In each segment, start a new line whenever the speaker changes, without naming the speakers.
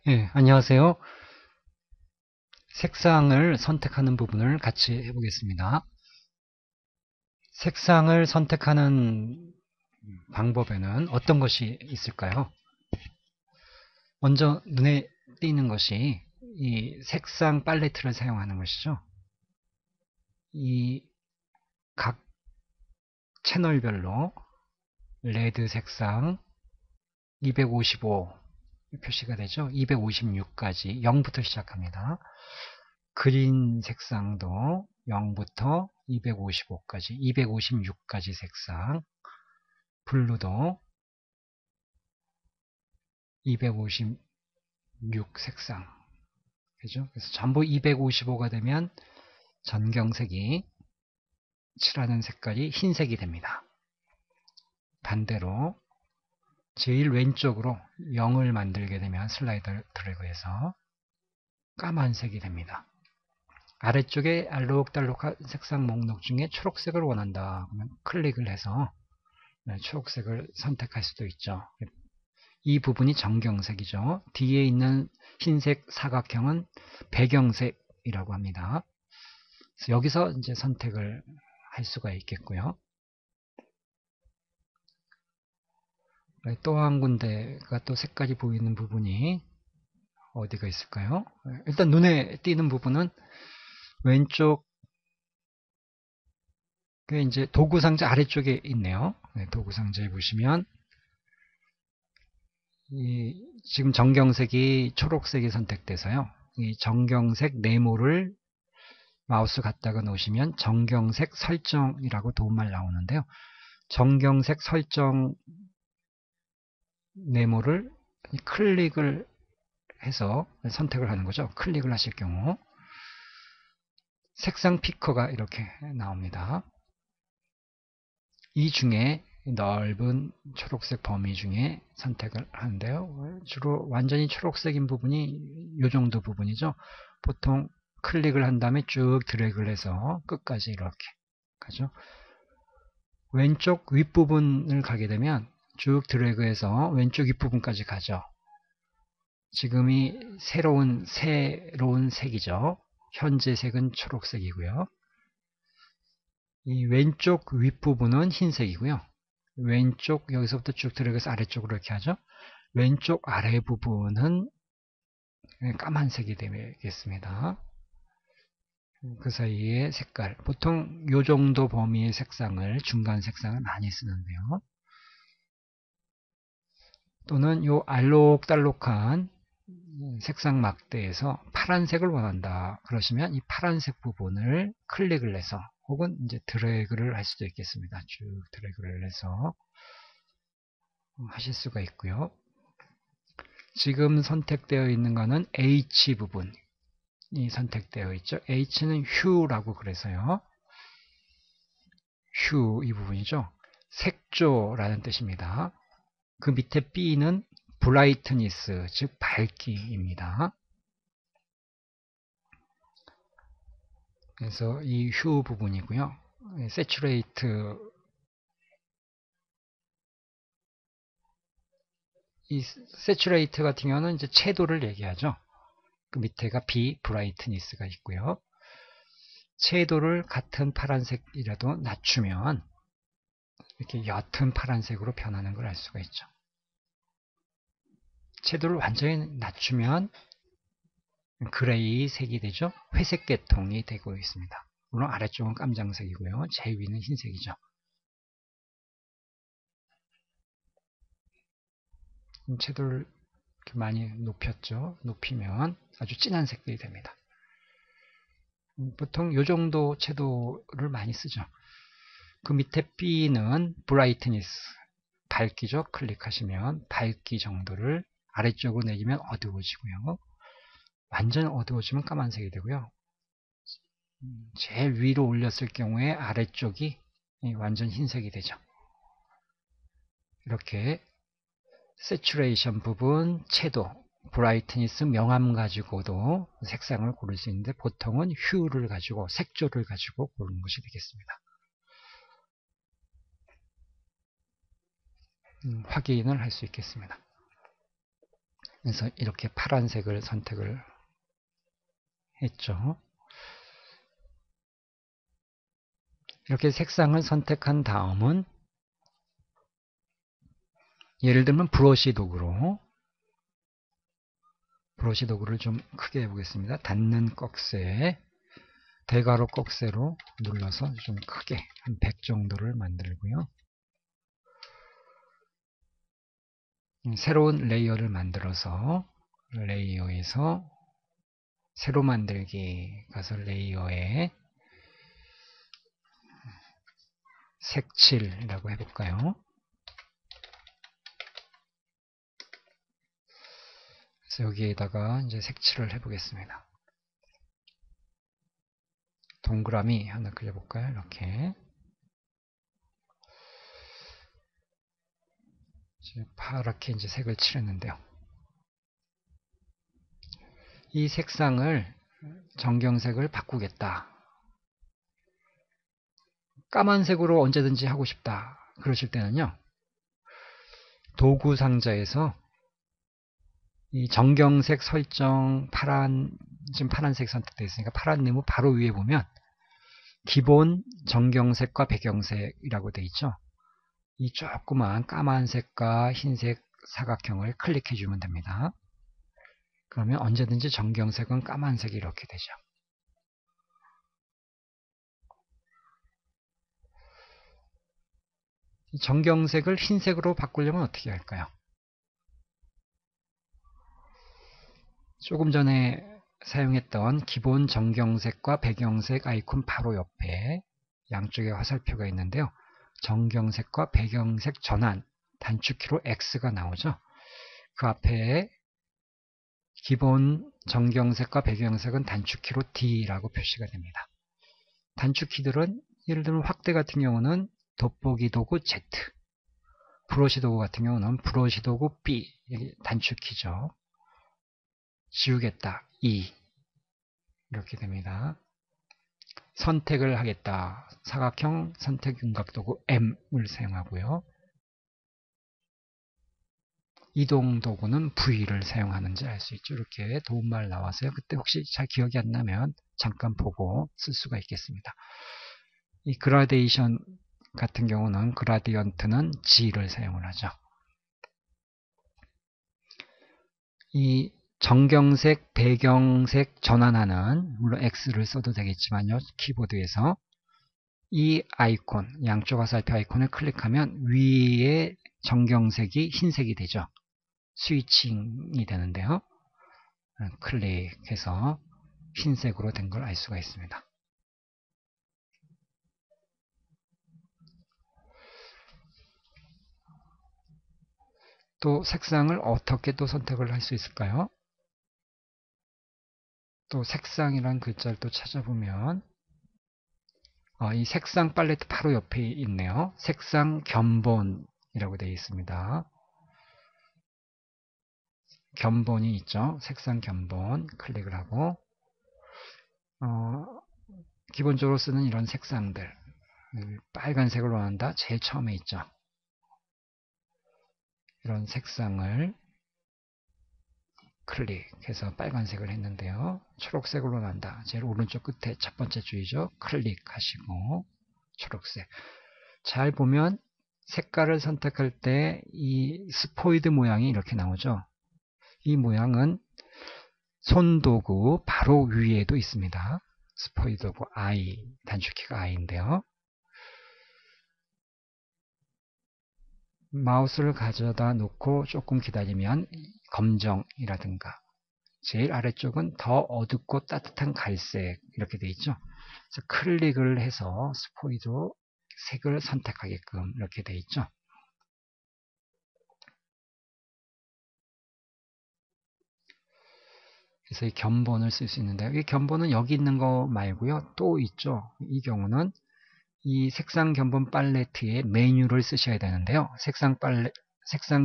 예, 안녕하세요. 색상을 선택하는 부분을 같이 해보겠습니다. 색상을 선택하는 방법에는 어떤 것이 있을까요? 먼저 눈에 띄는 것이 이 색상 팔레트를 사용하는 것이죠. 이 각 채널별로 레드 색상 255 표시가 되죠. 256까지 0부터 시작합니다. 그린 색상도 0부터 255까지, 256까지 색상, 블루도 256 색상. 그죠? 그래서 전부 255가 되면 전경색이 칠하는 색깔이 흰색이 됩니다. 반대로 제일 왼쪽으로 0을 만들게 되면 슬라이더 드래그해서 까만색이 됩니다. 아래쪽에 알록달록한 색상 목록 중에 초록색을 원한다. 그러면 클릭을 해서 초록색을 선택할 수도 있죠. 이 부분이 정경색이죠. 뒤에 있는 흰색 사각형은 배경색이라고 합니다. 그래서 여기서 이제 선택을 할 수가 있겠고요. 또 한 군데가 또 색깔이 보이는 부분이 어디가 있을까요? 일단 눈에 띄는 부분은 왼쪽 이제 도구 상자 아래쪽에 있네요. 도구 상자에 보시면 지금 정경색이 초록색이 선택돼서요. 이 정경색 네모를 마우스 갖다가 놓으시면 정경색 설정이라고 도움말 나오는데요. 정경색 설정 네모를 클릭을 해서 선택을 하는 거죠. 클릭을 하실 경우 색상 피커가 이렇게 나옵니다. 이 중에 넓은 초록색 범위 중에 선택을 하는데요. 주로 완전히 초록색인 부분이 이 정도 부분이죠. 보통 클릭을 한 다음에 쭉 드래그를 해서 끝까지 이렇게 가죠. 왼쪽 윗부분을 가게 되면 쭉 드래그해서 왼쪽 윗부분까지 가죠. 지금이 새로운 색이죠. 현재 색은 초록색이고요. 이 왼쪽 윗부분은 흰색이고요. 왼쪽 여기서부터 쭉 들어가서 아래쪽으로 이렇게 하죠. 왼쪽 아래 부분은 까만색이 되겠습니다. 그 사이에 색깔 보통 이 정도 범위의 색상을 중간 색상을 많이 쓰는데요. 또는 요 알록달록한 색상 막대에서 파란색을 원한다. 그러시면 이 파란색 부분을 클릭을 해서 혹은 이제 드래그를 할 수도 있겠습니다. 쭉 드래그를 해서 하실 수가 있고요. 지금 선택되어 있는 것은 H 부분이 선택되어 있죠. H는 휴라고 그래서요. 휴 이 부분이죠. 색조라는 뜻입니다. 그 밑에 B는 브라이트니스 즉 밝기입니다. 그래서 이 휴 부분이고요. 세츄레이트 이 세츄레이트 같은 경우는 이제 채도를 얘기하죠. 그 밑에가 B 브라이트니스가 있고요. 채도를 같은 파란색이라도 낮추면 이렇게 옅은 파란색으로 변하는 걸 알 수가 있죠. 채도를 완전히 낮추면 그레이 색이 되죠. 회색 계통이 되고 있습니다. 물론 아래쪽은 깜장색이고요. 제일 위는 흰색이죠. 채도를 이렇게 많이 높였죠. 높이면 아주 진한 색들이 됩니다. 보통 이 정도 채도를 많이 쓰죠. 그 밑에 B는 브라이트니스 밝기죠. 클릭하시면 밝기 정도를 아래쪽으로 내리면 어두워지고요. 완전 어두워지면 까만색이 되고요. 제일 위로 올렸을 경우에 아래쪽이 완전 흰색이 되죠. 이렇게 세츄레이션 부분, 채도, 브라이트니스, 명암 가지고도 색상을 고를 수 있는데 보통은 휴를 가지고 색조를 가지고 고르는 것이 되겠습니다. 확인을 할 수 있겠습니다. 그래서 이렇게 파란색을 선택을 했죠. 이렇게 색상을 선택한 다음은 예를 들면 브러쉬 도구로 브러쉬 도구를 좀 크게 해보겠습니다. 닿는 꺽쇠, 대괄호 꺽쇠로 눌러서 좀 크게 한 100 정도를 만들고요. 새로운 레이어를 만들어서 레이어에서 새로 만들기 가서 레이어에 색칠이라고 해볼까요? 그래서 여기에다가 이제 색칠을 해보겠습니다. 동그라미 하나 그려볼까요? 이렇게. 파랗게 이제 색을 칠했는데요. 이 색상을 정경색을 바꾸겠다. 까만색으로 언제든지 하고 싶다. 그러실 때는요. 도구 상자에서 이 정경색 설정 지금 파란색 선택되어 있으니까 파란 네모 바로 위에 보면 기본 정경색과 배경색이라고 되어 있죠. 이 조그만 까만색과 흰색 사각형을 클릭해 주면 됩니다. 그러면 언제든지 정경색은 까만색이 이렇게 되죠. 이 정경색을 흰색으로 바꾸려면 어떻게 할까요? 조금 전에 사용했던 기본 정경색과 배경색 아이콘 바로 옆에 양쪽에 화살표가 있는데요. 정경색과 배경색 전환 단축키로 X가 나오죠. 그 앞에 기본 정경색과 배경색은 단축키로 D라고 표시가 됩니다. 단축키들은 예를 들면 확대 같은 경우는 돋보기 도구 Z, 브러쉬 도구 같은 경우는 브러쉬 도구 B, 단축키죠. 지우겠다 E 이렇게 됩니다. 선택을 하겠다. 사각형 선택 윤곽도구 M을 사용하고요. 이동 도구는 V를 사용하는지 알 수 있죠. 이렇게 도움말 나와서요. 그때 혹시 잘 기억이 안 나면 잠깐 보고 쓸 수가 있겠습니다. 이 그라데이션 같은 경우는 그라디언트는 G를 사용을 하죠. 이 정경색, 배경색 전환하는 물론 X를 써도 되겠지만요. 키보드에서 이 아이콘, 양쪽 화살표 아이콘을 클릭하면 위에 정경색이 흰색이 되죠. 스위칭이 되는데요. 클릭해서 흰색으로 된 걸 알 수가 있습니다. 또 색상을 어떻게 또 선택을 할 수 있을까요? 또 색상이란 글자를 또 찾아보면 이 색상 팔레트 바로 옆에 있네요. 색상 견본이라고 되어 있습니다. 견본이 있죠. 색상 견본 클릭을 하고 기본적으로 쓰는 이런 색상들 빨간색을 원한다. 제일 처음에 있죠. 이런 색상을 클릭해서 빨간색을 했는데요. 초록색으로 원한다. 제일 오른쪽 끝에 첫 번째 줄이죠. 클릭하시고 초록색. 잘 보면 색깔을 선택할 때 이 스포이드 모양이 이렇게 나오죠. 이 모양은 손도구 바로 위에도 있습니다. 스포이드 도구 I, 단축키가 I인데요. 마우스를 가져다 놓고 조금 기다리면 검정이라든가 제일 아래쪽은 더 어둡고 따뜻한 갈색 이렇게 되어 있죠. 그래서 클릭을 해서 스포이드 색을 선택하게끔 이렇게 되어 있죠. 그래서 이 견본을 쓸 수 있는데요. 이 견본은 여기 있는 거 말고요. 또 있죠. 이 경우는 이 색상 견본 팔레트의 메뉴를 쓰셔야 되는데요. 색상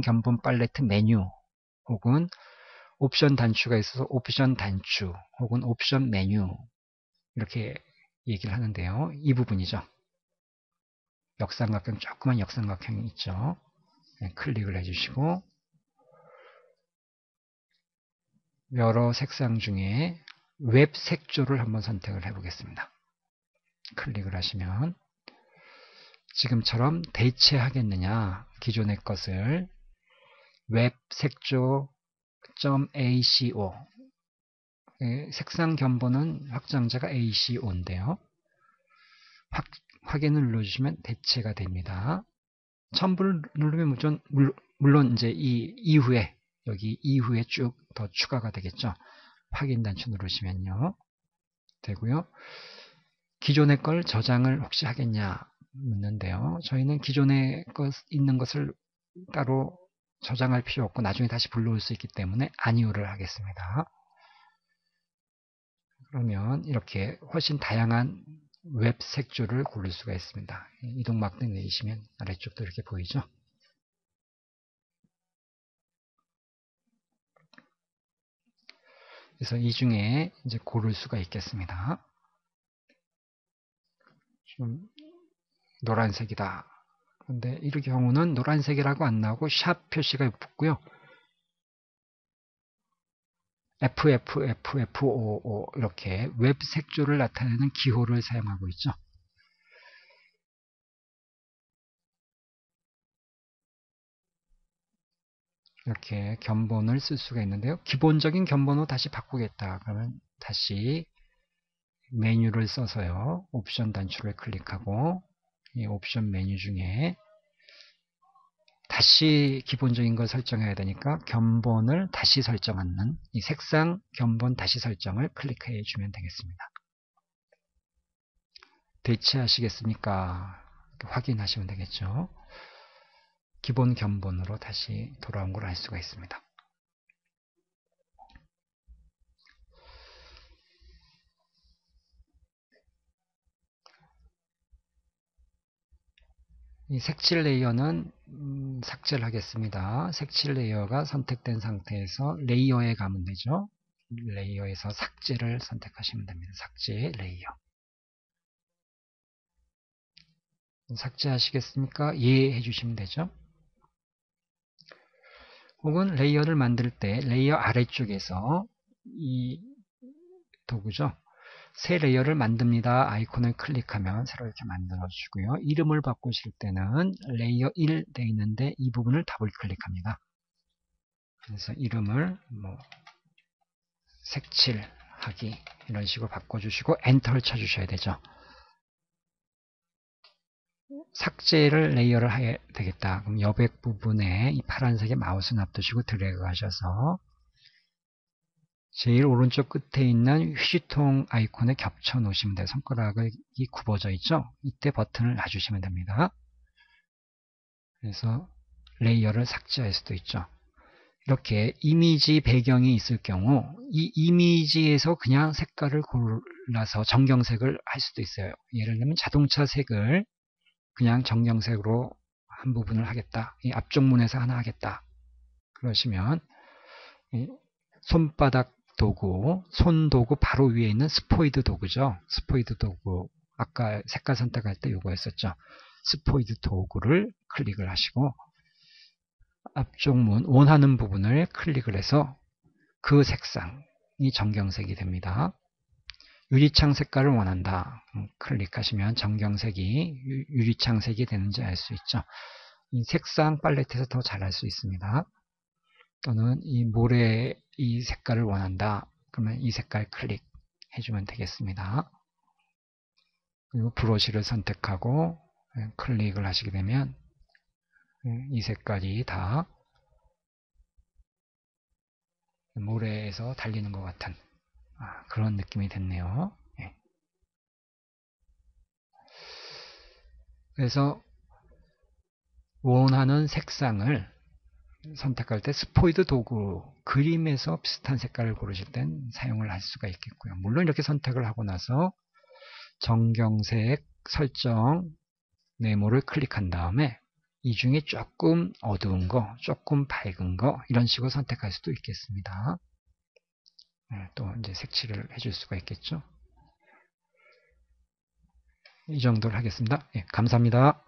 견본 팔레트 메뉴 혹은 옵션 단추가 있어서 옵션 단추 혹은 옵션 메뉴 이렇게 얘기를 하는데요. 이 부분이죠. 역삼각형, 조그만 역삼각형이 있죠. 클릭을 해주시고 여러 색상 중에 웹 색조를 한번 선택을 해 보겠습니다. 클릭을 하시면 지금처럼 대체하겠느냐, 기존의 것을 웹 색조 .aco, 색상 견본은 확장자가 ACO인데요. 확인을 눌러주시면 대체가 됩니다. 첨부를 누르면 물론 이제 이 이후에 여기 이후에 쭉 더 추가가 되겠죠. 확인 단추 누르시면요 되고요. 기존의 걸 저장을 혹시 하겠냐 묻는데요. 저희는 기존에 있는 것을 따로 저장할 필요 없고 나중에 다시 불러올 수 있기 때문에 아니오를 하겠습니다. 그러면 이렇게 훨씬 다양한 웹 색조를 고를 수가 있습니다. 이동 막대 내리시면 아래쪽도 이렇게 보이죠. 그래서 이 중에 이제 고를 수가 있겠습니다. 좀 노란색이다. 그런데 이 경우는 노란색이라고 안 나오고 샵 표시가 붙고요. FFFFOO 이렇게 웹 색조를 나타내는 기호를 사용하고 있죠. 이렇게 견본을 쓸 수가 있는데요. 기본적인 견본으로 다시 바꾸겠다. 그러면 다시 메뉴를 써서요. 옵션 단추를 클릭하고 이 옵션 메뉴 중에 다시 기본적인 걸 설정해야 되니까 견본을 다시 설정하는 이 색상 견본 다시 설정을 클릭해 주면 되겠습니다. 대체하시겠습니까? 확인하시면 되겠죠. 기본 견본으로 다시 돌아온 걸 알 수가 있습니다. 이 색칠 레이어는 삭제를 하겠습니다. 색칠 레이어가 선택된 상태에서 레이어에 가면 되죠. 레이어에서 삭제를 선택하시면 됩니다. 삭제 레이어. 삭제하시겠습니까? 예 해주시면 되죠. 혹은 레이어를 만들 때 레이어 아래쪽에서 이 도구죠. 새 레이어를 만듭니다. 아이콘을 클릭하면 새로 이렇게 만들어 주고요. 이름을 바꾸실 때는 레이어 1 되어 있는데 이 부분을 더블 클릭합니다. 그래서 이름을 색칠하기 이런 식으로 바꿔주시고 엔터를 쳐주셔야 되죠. 삭제를 레이어를 해야 되겠다. 그럼 여백 부분에 이 파란색의 마우스 놔두시고 드래그 하셔서 제일 오른쪽 끝에 있는 휴지통 아이콘에 겹쳐 놓으시면 돼요. 손가락이 굽어져 있죠? 이때 버튼을 놔주시면 됩니다. 그래서 레이어를 삭제할 수도 있죠. 이렇게 이미지 배경이 있을 경우 이 이미지에서 그냥 색깔을 골라서 정경색을 할 수도 있어요. 예를 들면 자동차 색을 그냥 정경색으로 한 부분을 하겠다. 이 앞쪽 문에서 하나 하겠다. 그러시면 손바닥 도구, 손 도구 바로 위에 있는 스포이드 도구죠. 스포이드 도구, 아까 색깔 선택할 때 이거였었죠. 스포이드 도구를 클릭을 하시고 앞쪽 문 원하는 부분을 클릭을 해서 그 색상이 정경색이 됩니다. 유리창 색깔을 원한다. 클릭하시면 정경색이 유리창색이 되는지 알 수 있죠. 이 색상 팔레트에서 더 잘할 수 있습니다. 또는 이 모래 이 색깔을 원한다. 그러면 이 색깔 클릭해주면 되겠습니다. 그리고 브러쉬를 선택하고 클릭을 하시게 되면 이 색깔이 다 모래에서 달리는 것 같은 그런 느낌이 됐네요. 그래서 원하는 색상을 선택할 때 스포이드 도구, 그림에서 비슷한 색깔을 고르실 땐 사용을 할 수가 있겠고요. 물론 이렇게 선택을 하고 나서 정경색 설정 네모를 클릭한 다음에 이 중에 조금 어두운 거, 조금 밝은 거 이런 식으로 선택할 수도 있겠습니다. 또 이제 색칠을 해줄 수가 있겠죠. 이 정도를 하겠습니다. 감사합니다.